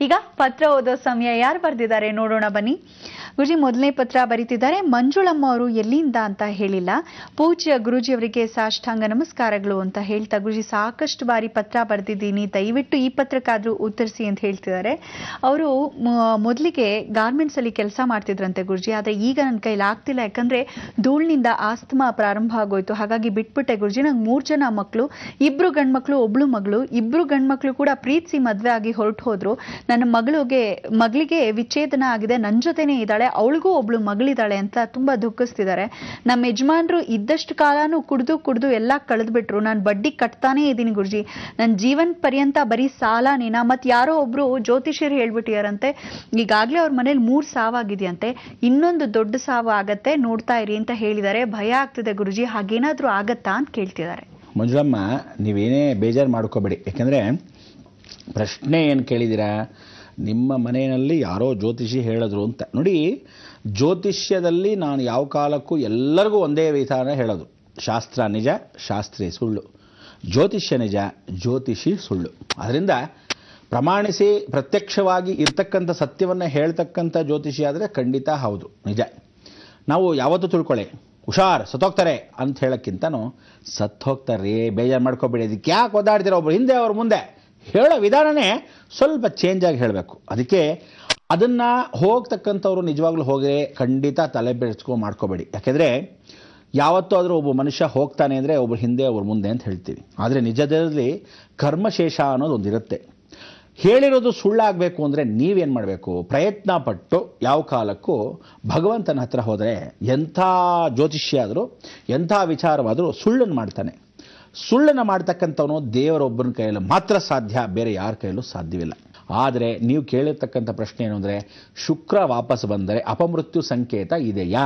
ಈಗ ಪತ್ರ ಓದೋ ಸಮಯ. ಯಾರು ಬರ್ದಿದ್ದಾರೆ ನೋಡೋಣ ಬನ್ನಿ. ಗುರುಜಿ, ಮೊದಲನೇ ಪತ್ರ ಬರೀತಿದ್ದಾರೆ. ಮಂಜುಳಮ್ಮ ಅವರು ಎಲ್ಲಿಂದ ಅಂತ ಹೇಳಿಲ್ಲ. ಪೂಜ್ಯ ಗುರುಜಿಯವರಿಗೆ ಸಾಷ್ಟಾಂಗ ನಮಸ್ಕಾರಗಳು ಅಂತ ಹೇಳ್ತಾ, ಗುರುಜಿ ಸಾಕಷ್ಟು ಬಾರಿ ಪತ್ರ ಬರೆದಿದ್ದೀನಿ, ದಯವಿಟ್ಟು ಈ ಪತ್ರಕ್ಕಾದ್ರೂ ಉತ್ತರಿಸಿ ಅಂತ ಹೇಳ್ತಿದ್ದಾರೆ. ಅವರು ಮೊದಲಿಗೆ ಗಾರ್ಮೆಂಟ್ಸ್ ಅಲ್ಲಿ ಕೆಲಸ ಮಾಡ್ತಿದ್ರಂತೆ ಗುರುಜಿ, ಆದ್ರೆ ಈಗ ನನ್ನ ಕೈಲಿ ಆಗ್ತಿಲ್ಲ, ಯಾಕಂದ್ರೆ ಧೂಳಿನಿಂದ ಆಸ್ತಮಾ ಪ್ರಾರಂಭ ಆಗೋಯ್ತು, ಹಾಗಾಗಿ ಬಿಟ್ಬಿಟ್ಟೆ ಗುರುಜಿ. ನಂಗೆ 3 ಜನ ಮಕ್ಕಳು, 2 ಗಂಡ್ಮಕ್ಳು 1 ಮಗಳು. 2 ಗಂಡ್ಮಕ್ಳು ಕೂಡ ಪ್ರೀತಿಸಿ ಮದ್ವೆ ಆಗಿ ಹೊರಟು ಹೋದ್ರು. ನನ್ನ ಮಗಳಿಗೆ ವಿಚ್ಛೇದನ ಆಗಿದೆ, ನನ್ನ ಜೊತೆನೇ ಇದ್ದಾಳೆ, ಅವಳಿಗೂ 1 ಮಗಳಿದ್ದಾಳೆ ಅಂತ ತುಂಬಾ ದುಃಖಿಸ್ತಿದ್ದಾರೆ. ನಮ್ಮ ಯಜಮಾನ್ರು ಇದ್ದಷ್ಟು ಕಾಲನೂ ಕುಡ್ದು ಎಲ್ಲ ಕಳೆದ್ಬಿಟ್ರು. ನಾನು ಬಡ್ಡಿ ಕಟ್ತಾನೇ ಇದ್ದೀನಿ ಗುರುಜಿ. ನನ್ನ ಜೀವನ ಪರ್ಯಂತ ಬರೀ ಸಾಲನೇನಾ? ಮತ್ ಯಾರೋ ಒಬ್ರು ಜ್ಯೋತಿಷ್ಯರು ಹೇಳ್ಬಿಟ್ಟಿದಾರಂತೆ, ಈಗಾಗ್ಲೇ ಅವ್ರ ಮನೇಲಿ 3 ಸಾವಾಗಿದೆಯಂತೆ, ಇನ್ನೊಂದು ದೊಡ್ಡ ಸಾವು ಆಗತ್ತೆ, ನೋಡ್ತಾ ಇರಿ ಅಂತ ಹೇಳಿದ್ದಾರೆ. ಭಯ ಆಗ್ತಿದೆ ಗುರುಜಿ, ಹಾಗೇನಾದ್ರೂ ಆಗತ್ತಾ ಅಂತ ಕೇಳ್ತಿದ್ದಾರೆ. ಮಂಜುಳಮ್ಮ, ನೀವೇನೇ ಬೇಜಾರು ಮಾಡ್ಕೋಬೇಡಿ. ಯಾಕಂದ್ರೆ ಪ್ರಶ್ನೆ ಏನು ಕೇಳಿದ್ದೀರಾ, ನಿಮ್ಮ ಮನೆಯಲ್ಲಿ ಯಾರೋ ಜ್ಯೋತಿಷಿ ಹೇಳಿದ್ರು ಅಂತ. ನೋಡಿ, ಜ್ಯೋತಿಷ್ಯದಲ್ಲಿ ನಾನು ಯಾವ ಕಾಲಕ್ಕೂ ಎಲ್ಲರಿಗೂ ಒಂದೇ ವಿಧಾನ ಹೇಳೋದು. ಶಾಸ್ತ್ರ ನಿಜ, ಶಾಸ್ತ್ರಿ ಸುಳ್ಳು. ಜ್ಯೋತಿಷ್ಯ ನಿಜ, ಜ್ಯೋತಿಷಿ ಸುಳ್ಳು. ಅದರಿಂದ ಪ್ರಮಾಣಿಸಿ ಪ್ರತ್ಯಕ್ಷವಾಗಿ ಇರ್ತಕ್ಕಂಥ ಸತ್ಯವನ್ನು ಹೇಳ್ತಕ್ಕಂಥ ಜ್ಯೋತಿಷಿ ಆದರೆ ಖಂಡಿತ ಹೌದು, ನಿಜ. ನಾವು ಯಾವತ್ತೂ ತಿಳ್ಕೊಳ್ಳಿ, ಹುಷಾರ್ ಸತ್ತೋಗ್ತಾರೆ ಅಂತ ಹೇಳೋಕ್ಕಿಂತನೂ ಸತ್ತೋಗ್ತಾರೆ, ಬೇಜಾರು ಮಾಡ್ಕೋಬೇಡಿ, ಅದಕ್ಕೆ ಯಾಕೆ ಓದಾಡ್ತೀರ, ಒಬ್ರು ಹಿಂದೆ ಅವ್ರ ಮುಂದೆ ಹೇಳೋ ವಿಧಾನನೇ ಸ್ವಲ್ಪ ಚೇಂಜ್ ಆಗಿ ಹೇಳಬೇಕು. ಅದಕ್ಕೆ ಅದನ್ನು ಹೋಗ್ತಕ್ಕಂಥವ್ರು ನಿಜವಾಗ್ಲೂ ಹೋಗಿ ಖಂಡಿತ ತಲೆ ಮಾಡ್ಕೋಬೇಡಿ. ಯಾಕೆಂದರೆ ಯಾವತ್ತೂ ಆದರೂ ಒಬ್ಬ ಮನುಷ್ಯ ಹೋಗ್ತಾನೆ ಅಂದರೆ ಒಬ್ಬರು ಹಿಂದೆ ಒಬ್ಬರು ಮುಂದೆ ಅಂತ ಹೇಳ್ತೀವಿ. ಆದರೆ ನಿಜದಲ್ಲಿ ಕರ್ಮಶೇಷ ಅನ್ನೋದು ಒಂದಿರುತ್ತೆ. ಹೇಳಿರೋದು ಸುಳ್ಳಾಗಬೇಕು ಅಂದರೆ ನೀವೇನು ಮಾಡಬೇಕು, ಪ್ರಯತ್ನ ಪಟ್ಟು ಯಾವ ಕಾಲಕ್ಕೂ ಭಗವಂತನ ಹತ್ರ ಹೋದರೆ ಎಂಥ ಜ್ಯೋತಿಷ್ಯ ಆದರೂ ಎಂಥ ವಿಚಾರವಾದರೂ ಸುಳ್ಳನ್ನು ಮಾಡ್ತಾನೆ. ಸುಳ್ಳನ್ನು ಮಾಡ್ತಕ್ಕಂಥವನು ದೇವರೊಬ್ಬನ ಕೈಯಲ್ಲೂ ಮಾತ್ರ ಸಾಧ್ಯ, ಬೇರೆ ಯಾರ ಕೈಯಲ್ಲೂ ಸಾಧ್ಯವಿಲ್ಲ. ಆದರೆ ನೀವು ಕೇಳಿರ್ತಕ್ಕಂಥ ಪ್ರಶ್ನೆ ಏನು ಅಂದರೆ, ಶುಕ್ರ ವಾಪಸ್ ಬಂದರೆ ಅಪಮೃತ್ಯು ಸಂಕೇತ ಇದೆಯಾ?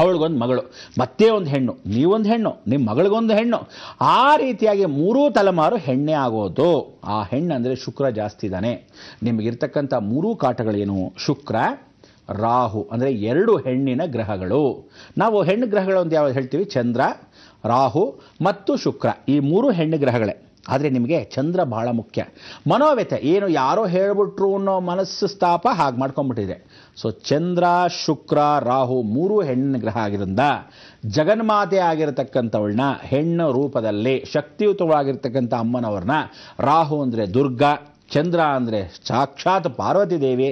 ಅವಳಿಗೊಂದು ಮಗಳು, ಮತ್ತೆ ಒಂದು ಹೆಣ್ಣು, ನೀವೊಂದು ಹೆಣ್ಣು, ನಿಮ್ಮ ಮಗಳಿಗೊಂದು ಹೆಣ್ಣು, ಆ ರೀತಿಯಾಗಿ 3 ತಲೆಮಾರು ಹೆಣ್ಣೆ ಆಗೋದು. ಆ ಹೆಣ್ಣು ಅಂದರೆ ಶುಕ್ರ ಜಾಸ್ತಿ ಇದ್ದಾನೆ. ನಿಮಗಿರ್ತಕ್ಕಂಥ 3 ಕಾಟಗಳೇನು? ಶುಕ್ರ, ರಾಹು ಅಂದರೆ 2 ಹೆಣ್ಣಿನ ಗ್ರಹಗಳು. ನಾವು ಹೆಣ್ಣು ಗ್ರಹಗಳು ಅಂತ ಯಾವ್ದು ಹೇಳ್ತೀವಿ? ಚಂದ್ರ, ರಾಹು ಮತ್ತು ಶುಕ್ರ, ಈ 3 ಹೆಣ್ಣು ಗ್ರಹಗಳೇ. ಆದರೆ ನಿಮಗೆ ಚಂದ್ರ ಬಹಳ ಮುಖ್ಯ. ಮನೋವ್ಯತೆ ಏನು, ಯಾರೋ ಹೇಳ್ಬಿಟ್ರು ಅನ್ನೋ ಮನಸ್ಸು ಸ್ಥಾಪ ಹಾಗೆ ಮಾಡ್ಕೊಂಡ್ಬಿಟ್ಟಿದೆ. ಸೊ ಚಂದ್ರ, ಶುಕ್ರ, ರಾಹು 3 ಹೆಣ್ಣಿನ ಗ್ರಹ ಆಗಿರೋದ್ರಿಂದ ಜಗನ್ಮಾತೆ ಆಗಿರತಕ್ಕಂಥವಳನ್ನ ಹೆಣ್ಣು ರೂಪದಲ್ಲಿ ಶಕ್ತಿಯುತವಾಗಿರ್ತಕ್ಕಂಥ ಅಮ್ಮನವ್ರನ್ನ, ರಾಹು ಅಂದರೆ ದುರ್ಗಾ, ಚಂದ್ರ ಅಂದರೆ ಸಾಕ್ಷಾತ್ ಪಾರ್ವತಿ ದೇವಿ,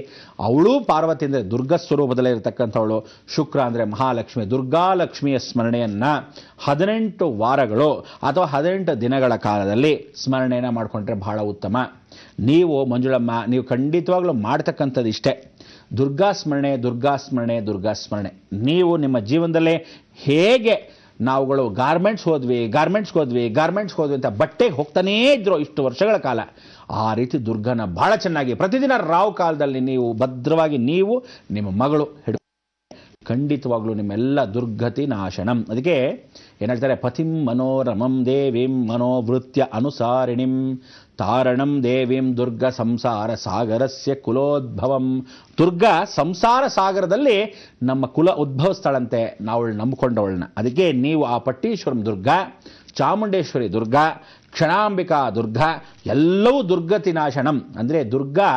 ಅವಳು ಪಾರ್ವತಿ ಅಂದರೆ ದುರ್ಗಾ ಸ್ವರೂಪದಲ್ಲೇ ಇರತಕ್ಕಂಥವಳು. ಶುಕ್ರ ಅಂದರೆ ಮಹಾಲಕ್ಷ್ಮಿ, ದುರ್ಗಾಲಕ್ಷ್ಮಿಯ ಸ್ಮರಣೆಯನ್ನು 18 ವಾರಗಳು ಅಥವಾ 18 ದಿನಗಳ ಕಾಲದಲ್ಲಿ ಸ್ಮರಣೆಯನ್ನು ಮಾಡಿಕೊಂಡ್ರೆ ಬಹಳ ಉತ್ತಮ. ನೀವು ಮಂಜುಳಮ್ಮ, ನೀವು ಖಂಡಿತವಾಗ್ಲೂ ಮಾಡ್ತಕ್ಕಂಥದ್ದು ಇಷ್ಟೇ, ದುರ್ಗಾ ಸ್ಮರಣೆ, ದುರ್ಗಾ ಸ್ಮರಣೆ, ದುರ್ಗಾ ಸ್ಮರಣೆ. ನೀವು ನಿಮ್ಮ ಜೀವನದಲ್ಲೇ ಹೇಗೆ ನಾವುಗಳು ಗಾರ್ಮೆಂಟ್ಸ್ ಹೋದ್ವಿ ಅಂತ ಬಟ್ಟೆಗೆ ಹೋಗ್ತಾನೇ ಇದ್ರು ಇಷ್ಟು ವರ್ಷಗಳ ಕಾಲ, ಆ ರೀತಿ ದುರ್ಗನ ಬಹಳ ಚೆನ್ನಾಗಿ ಪ್ರತಿದಿನ ರಾವು ಕಾಲದಲ್ಲಿ ನೀವು ಭದ್ರವಾಗಿ ನೀವು ನಿಮ್ಮ ಮಗಳು ಖಂಡಿತವಾಗ್ಲೂ ನಿಮ್ಮೆಲ್ಲ ದುರ್ಗತಿ ನಾಶನಂ. ಅದಕ್ಕೆ ಏನು ಹೇಳ್ತಾರೆ, ಪತಿಂ ಮನೋರಮಂ ದೇವೀಂ ಮನೋವೃತ್ಯ ಅನುಸಾರಿಣಿಂ ತಾರಣಂ ದೇವೀಂ ದುರ್ಗ ಸಂಸಾರ ಸಾಗರಸ್ಯ ಕುಲೋದ್ಭವಂ. ದುರ್ಗ ಸಂಸಾರ ಸಾಗರದಲ್ಲಿ ನಮ್ಮ ಕುಲ ಉದ್ಭವಿಸ್ತಾಳಂತೆ, ನಾವಳು ನಂಬಿಕೊಂಡವಳನ್ನ. ಅದಕ್ಕೆ ನೀವು ಆ ಪಟ್ಟೀಶ್ವರಂ ದುರ್ಗ, ಚಾಮುಂಡೇಶ್ವರಿ ದುರ್ಗ, ಕ್ಷಣಾಂಬಿಕಾ ದುರ್ಗ ಎಲ್ಲವೂ ದುರ್ಗತಿ ನಾಶನಂ. ಅಂದರೆ ದುರ್ಗಾ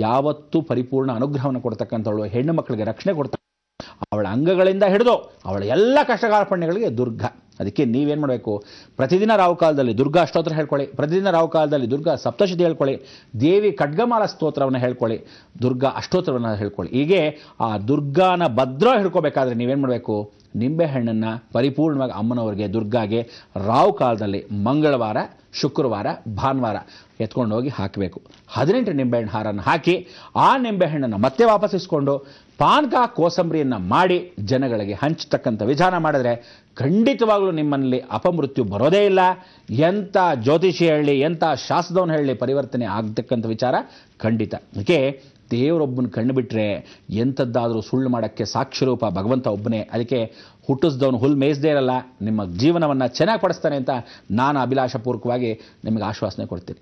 ಯಾವತ್ತೂ ಪರಿಪೂರ್ಣ ಅನುಗ್ರಹವನ್ನು ಕೊಡ್ತಕ್ಕಂಥವಳು, ಹೆಣ್ಣು ಮಕ್ಕಳಿಗೆ ರಕ್ಷಣೆ ಕೊಡ್ತ, ಅವಳ ಅಂಗಗಳಿಂದ ಹಿಡಿದು ಅವಳ ಎಲ್ಲ ಕಷ್ಟಕಾರ್ಪಣ್ಯಗಳಿಗೆ ದುರ್ಗ. ಅದಕ್ಕೆ ನೀವೇನು ಮಾಡಬೇಕು, ಪ್ರತಿದಿನ ರಾಹುಕಾಲದಲ್ಲಿ ದುರ್ಗಾ ಅಷ್ಟೋತ್ರ ಹೇಳ್ಕೊಳ್ಳಿ, ಪ್ರತಿದಿನ ರಾಹುಕಾಲದಲ್ಲಿ ದುರ್ಗಾ ಸಪ್ತಶತಿ ಹೇಳ್ಕೊಳ್ಳಿ, ದೇವಿ ಖಡ್ಗಮಾಲ ಸ್ತೋತ್ರವನ್ನು ಹೇಳ್ಕೊಳ್ಳಿ, ದುರ್ಗಾ ಅಷ್ಟೋತ್ರವನ್ನು ಹೇಳ್ಕೊಳ್ಳಿ. ಹೀಗೆ ಆ ದುರ್ಗಾನ ಭದ್ರ ಹಿಡ್ಕೋಬೇಕಾದ್ರೆ ನೀವೇನು ಮಾಡಬೇಕು, ನಿಂಬೆಹಣ್ಣನ್ನು ಪರಿಪೂರ್ಣವಾಗಿ ಅಮ್ಮನವರಿಗೆ ದುರ್ಗಾಗೆ ರಾವು ಕಾಲದಲ್ಲಿ ಮಂಗಳವಾರ, ಶುಕ್ರವಾರ, ಭಾನುವಾರ ಎತ್ಕೊಂಡು ಹೋಗಿ ಹಾಕಬೇಕು. 18 ನಿಂಬೆಹಣ್ಣು ಹಾರನ್ನು ಹಾಕಿ ಆ ನಿಂಬೆಹಣ್ಣನ್ನು ಮತ್ತೆ ವಾಪಸ್ಸಿಸ್ಕೊಂಡು ಪಾನಕ ಕೋಸಂಬರಿಯನ್ನು ಮಾಡಿ ಜನಗಳಿಗೆ ಹಂಚತಕ್ಕಂಥ ವಿಧಾನ ಮಾಡಿದ್ರೆ ಖಂಡಿತವಾಗ್ಲೂ ನಿಮ್ಮಲ್ಲಿ ಅಪಮೃತ್ಯು ಬರೋದೇ ಇಲ್ಲ. ಎಂಥ ಜ್ಯೋತಿಷಿ ಹೇಳಿ, ಎಂಥ ಶಾಸ್ತ್ರದವನು ಹೇಳಿ, ಪರಿವರ್ತನೆ ಆಗತಕ್ಕಂಥ ವಿಚಾರ ಖಂಡಿತ. ಅದಕ್ಕೆ ದೇವರೊಬ್ಬನ ಕಣ್ಣು ಬಿಟ್ಟರೆ ಎಂಥದ್ದಾದರೂ ಸುಳ್ಳು ಮಾಡೋಕ್ಕೆ ಸಾಕ್ಷಿರೂಪ ಭಗವಂತ ಒಬ್ಬನೇ. ಅದಕ್ಕೆ ಹುಟ್ಟಿಸ್ದವನು ಹುಲ್ಲು ಮೇಯಿಸದೇ ಇರಲ್ಲ, ನಿಮ್ಮ ಜೀವನವನ್ನು ಚೆನ್ನಾಗಿ ಪಡಿಸ್ತಾನೆ ಅಂತ ನಾನು ಅಭಿಲಾಷಪೂರ್ವಕವಾಗಿ ನಿಮಗೆ ಆಶ್ವಾಸನೆ ಕೊಡ್ತೀನಿ.